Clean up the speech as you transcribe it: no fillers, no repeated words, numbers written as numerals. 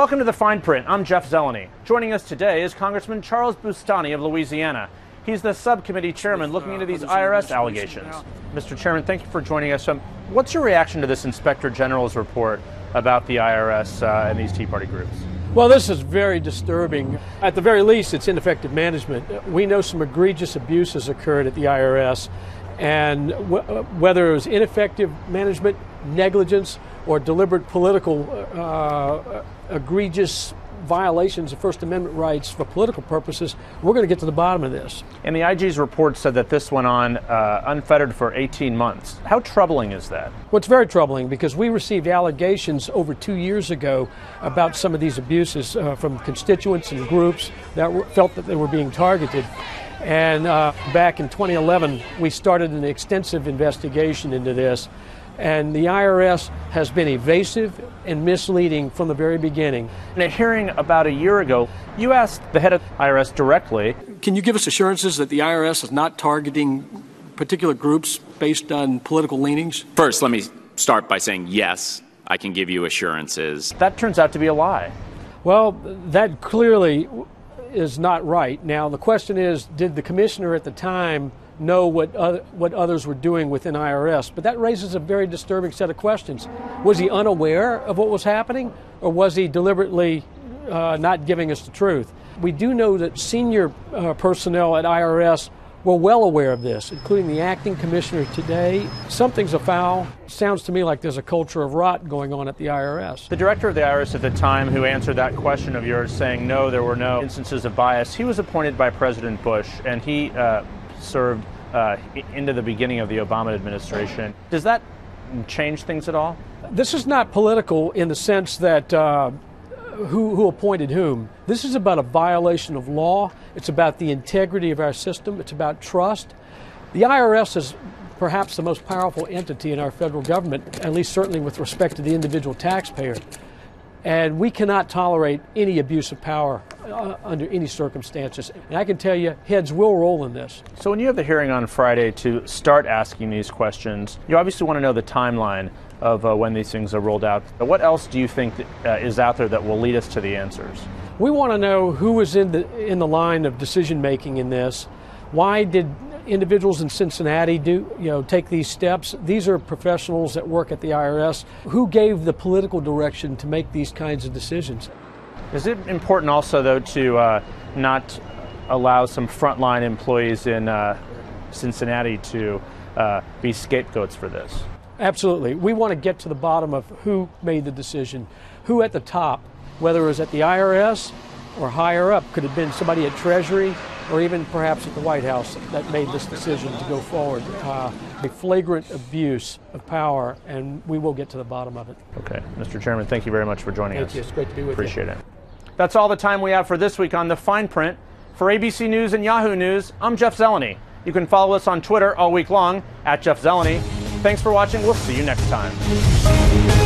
Welcome to The Fine Print. I'm Jeff Zeleny. Joining us today is Congressman Charles Boustany of Louisiana. He's the subcommittee chairman looking into these IRS allegations. Mr. Chairman, thank you for joining us. What's your reaction to this Inspector General's report about the IRS and these Tea Party groups? Well, this is very disturbing. At the very least, it's ineffective management. We know some egregious abuses occurred at the IRS, and whether it was ineffective management, negligence, or deliberate political egregious violations of First Amendment rights for political purposes, we're going to get to the bottom of this. And the IG's report said that this went on unfettered for 18 months. How troubling is that? Well, it's very troubling because we received allegations over 2 years ago about some of these abuses from constituents and groups that felt that they were being targeted. And back in 2011, we started an extensive investigation into this. And the IRS has been evasive and misleading from the very beginning. In a hearing about a year ago, you asked the head of IRS directly. Can you give us assurances that the IRS is not targeting particular groups based on political leanings? First, let me start by saying yes, I can give you assurances. That turns out to be a lie. Well, that clearly is not right. Now, the question is, did the commissioner at the time know what others were doing within IRS? But that raises a very disturbing set of questions. Was he unaware of what was happening, or was he deliberately not giving us the truth? We do know that senior personnel at IRS were well aware of this, including the acting commissioner today. Something's afoul. Sounds to me like there's a culture of rot going on at the IRS. The director of the IRS at the time who answered that question of yours saying no, there were no instances of bias, he was appointed by President Bush, and he served into the beginning of the Obama administration. Does that change things at all? This is not political in the sense that who appointed whom. This is about a violation of law. It's about the integrity of our system. It's about trust. The IRS is perhaps the most powerful entity in our federal government, at least certainly with respect to the individual taxpayer. And we cannot tolerate any abuse of power under any circumstances. And I can tell you, heads will roll in this. So when you have the hearing on Friday to start asking these questions, you obviously want to know the timeline of when these things are rolled out. What else do you think is out there that will lead us to the answers? We want to know who was in the line of decision making in this. Why did individuals in Cincinnati take these steps? These are professionals that work at the IRS. Who gave the political direction to make these kinds of decisions? Is it important also, though, to not allow some frontline employees in Cincinnati to be scapegoats for this? Absolutely. We want to get to the bottom of who made the decision, who at the top, whether it was at the IRS or higher up, could have been somebody at Treasury or even perhaps at the White House that made this decision to go forward. A flagrant abuse of power, and we will get to the bottom of it. Okay. Mr. Chairman, thank you very much for joining us. Thank you. It's great to be with you. Appreciate it. That's all the time we have for this week on The Fine Print. For ABC News and Yahoo News, I'm Jeff Zeleny. You can follow us on Twitter all week long at Jeff Zeleny. Thanks for watching. We'll see you next time.